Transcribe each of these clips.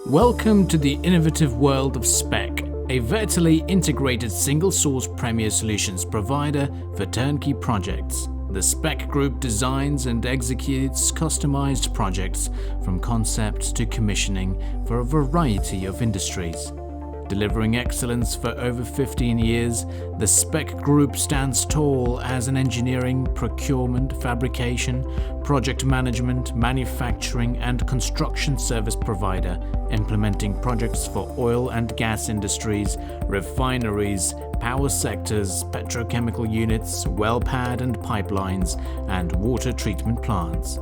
Welcome to the innovative world of Spec, a vertically integrated single-source premier solutions provider for turnkey projects. The Spec Group designs and executes customized projects from concept to commissioning for a variety of industries. Delivering excellence for over 15 years, the Spec Group stands tall as an engineering, procurement, fabrication, project management, manufacturing and construction service provider, implementing projects for oil and gas industries, refineries, power sectors, petrochemical units, well pad and pipelines, and water treatment plants.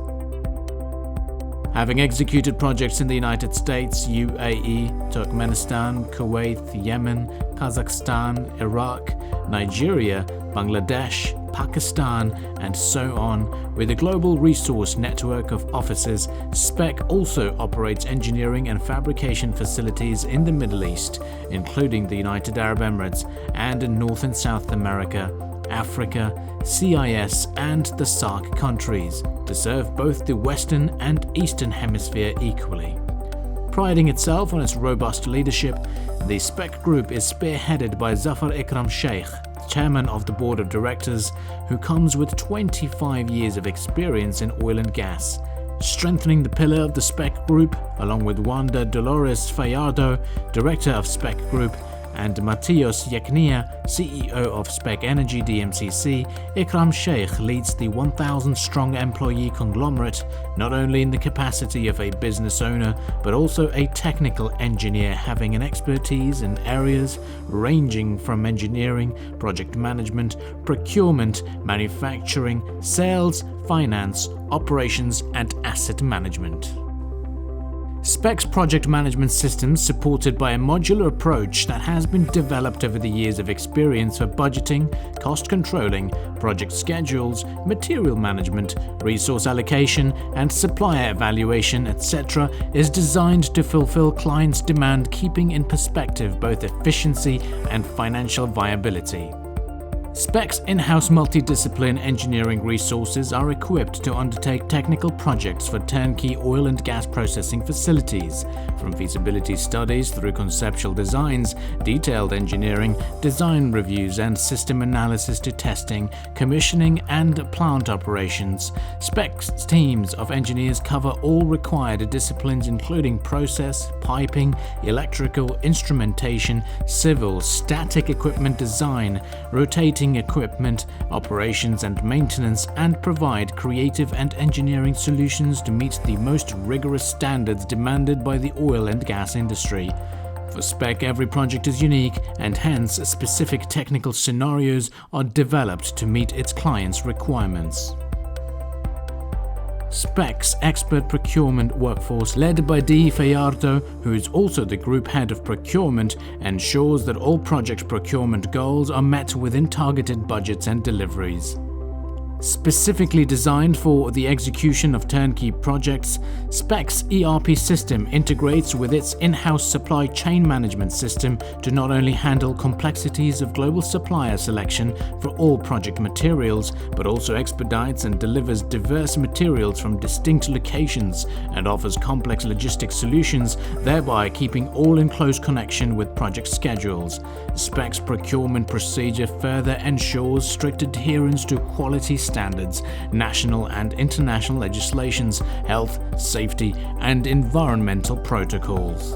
Having executed projects in the United States, UAE, Turkmenistan, Kuwait, Yemen, Kazakhstan, Iraq, Nigeria, Bangladesh, Pakistan, and so on, with a global resource network of offices, Spec also operates engineering and fabrication facilities in the Middle East, including the United Arab Emirates, and in North and South America, Africa, CIS, and the SAARC countries, to serve both the Western and Eastern Hemisphere equally. Priding itself on its robust leadership, the Spec Group is spearheaded by Zafar Ikram Sheikh, Chairman of the Board of Directors, who comes with 25 years of experience in oil and gas. Strengthening the pillar of the Spec Group, along with Wanda Dolores Fallardo, Director of Spec Group, and Matthias Yeknia, CEO of Spec Energy DMCC, Ikram Sheikh leads the 1,000-strong employee conglomerate, not only in the capacity of a business owner, but also a technical engineer having an expertise in areas ranging from engineering, project management, procurement, manufacturing, sales, finance, operations, and asset management. Spec's project management system, supported by a modular approach that has been developed over the years of experience for budgeting, cost controlling, project schedules, material management, resource allocation, and supplier evaluation, etc., is designed to fulfill clients' demand, keeping in perspective both efficiency and financial viability. Spec's in-house multidiscipline engineering resources are equipped to undertake technical projects for turnkey oil and gas processing facilities, from feasibility studies through conceptual designs, detailed engineering, design reviews and system analysis to testing, commissioning and plant operations. Spec's teams of engineers cover all required disciplines including process, piping, electrical, instrumentation, civil, static equipment design, rotating equipment, operations and maintenance, and provide creative and engineering solutions to meet the most rigorous standards demanded by the oil and gas industry. For Spec, every project is unique, and hence specific technical scenarios are developed to meet its clients' requirements. Spec's expert procurement workforce, led by Dee Fallardo, who is also the group head of procurement, ensures that all project procurement goals are met within targeted budgets and deliveries. Specifically designed for the execution of turnkey projects, Spec's ERP system integrates with its in-house supply chain management system to not only handle complexities of global supplier selection for all project materials, but also expedites and delivers diverse materials from distinct locations and offers complex logistics solutions, thereby keeping all in close connection with project schedules. Spec's procurement procedure further ensures strict adherence to quality standards, national and international legislations, health, safety, and environmental protocols.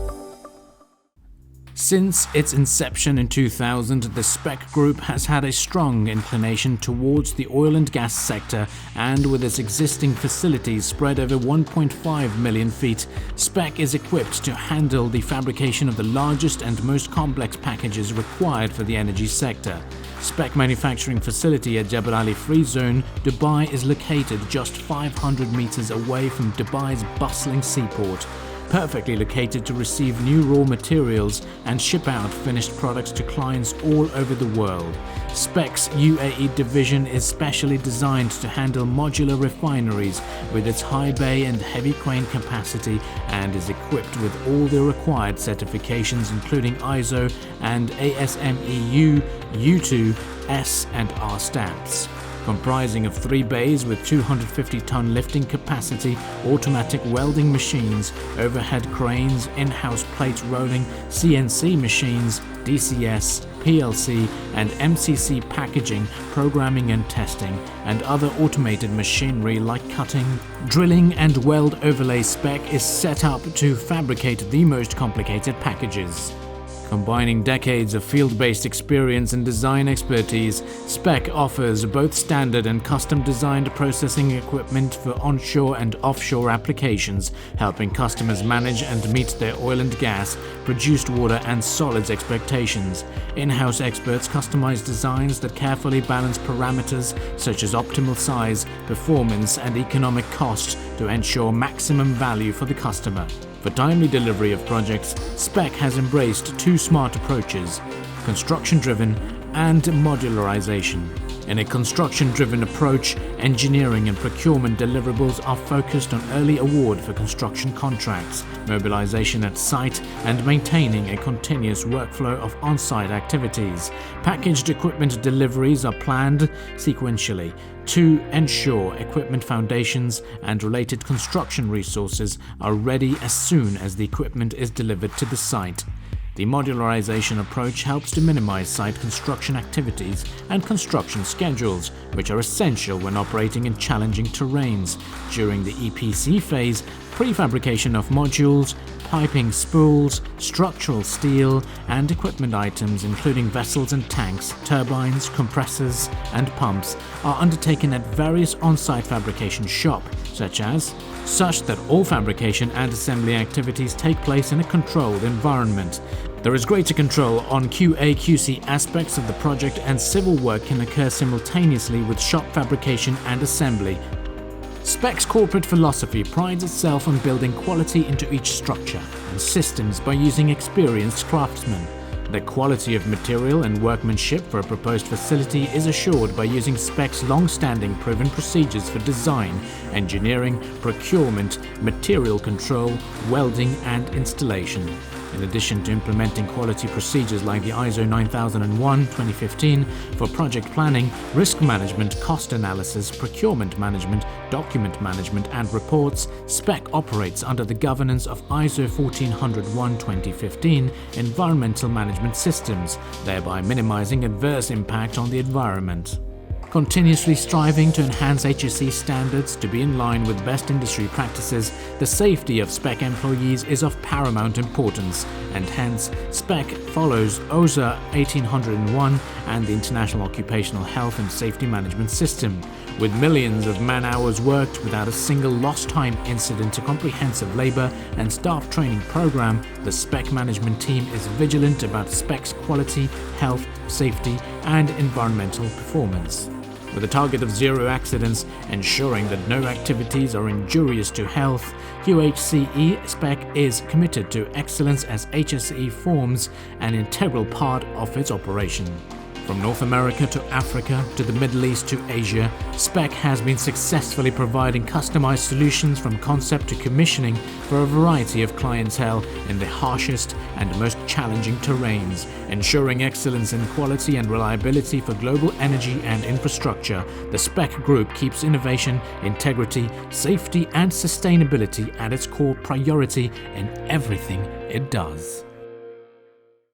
Since its inception in 2000, the Spec Group has had a strong inclination towards the oil and gas sector, and with its existing facilities spread over 1.5 million feet, Spec is equipped to handle the fabrication of the largest and most complex packages required for the energy sector. Spec manufacturing facility at Jebel Ali Free Zone, Dubai, is located just 500 meters away from Dubai's bustling seaport, perfectly located to receive new raw materials and ship out finished products to clients all over the world. Spec's UAE division is specially designed to handle modular refineries with its high bay and heavy crane capacity, and is equipped with all the required certifications including ISO and ASMEU, U2, S and R stamps. comprising of 3 bays with 250-ton lifting capacity, automatic welding machines, overhead cranes, in-house plate rolling, CNC machines, DCS, PLC and MCC packaging, programming and testing, and other automated machinery like cutting, drilling and weld overlay. Spec is set up to fabricate the most complicated packages. Combining decades of field-based experience and design expertise, Spec offers both standard and custom-designed processing equipment for onshore and offshore applications, helping customers manage and meet their oil and gas, produced water and solids expectations. In-house experts customize designs that carefully balance parameters such as optimal size, performance and economic cost to ensure maximum value for the customer. For timely delivery of projects, Spec has embraced 2 smart approaches: construction-driven and modularization. In a construction-driven approach, engineering and procurement deliverables are focused on early award for construction contracts, mobilization at site, and maintaining a continuous workflow of on-site activities. Packaged equipment deliveries are planned sequentially to ensure equipment foundations and related construction resources are ready as soon as the equipment is delivered to the site. The modularization approach helps to minimize site construction activities and construction schedules, which are essential when operating in challenging terrains. During the EPC phase, prefabrication of modules, piping spools, structural steel, and equipment items including vessels and tanks, turbines, compressors, and pumps are undertaken at various on-site fabrication shops, such that all fabrication and assembly activities take place in a controlled environment. There is greater control on QA/QC aspects of the project, and civil work can occur simultaneously with shop fabrication and assembly. Spec's corporate philosophy prides itself on building quality into each structure and systems by using experienced craftsmen. The quality of material and workmanship for a proposed facility is assured by using Spec's long-standing proven procedures for design, engineering, procurement, material control, welding, and installation. In addition to implementing quality procedures like the ISO 9001:2015 for project planning, risk management, cost analysis, procurement management, document management, and reports, Spec operates under the governance of ISO 14001:2015 environmental management systems, thereby minimizing adverse impact on the environment. Continuously striving to enhance HSE standards to be in line with best industry practices, the safety of Spec employees is of paramount importance, and hence Spec follows OSHA 1801 and the International Occupational Health and Safety Management System. With millions of man-hours worked without a single lost time incident, a comprehensive labor and staff training program, the Spec management team is vigilant about Spec's quality, health, safety, and environmental performance. With a target of 0 accidents, ensuring that no activities are injurious to health, QHCE Spec is committed to excellence as HSE forms an integral part of its operation. From North America to Africa to the Middle East to Asia, Spec has been successfully providing customized solutions from concept to commissioning for a variety of clientele in the harshest and most challenging terrains, ensuring excellence in quality and reliability for global energy and infrastructure. The Spec Group keeps innovation, integrity, safety, and sustainability at its core priority in everything it does.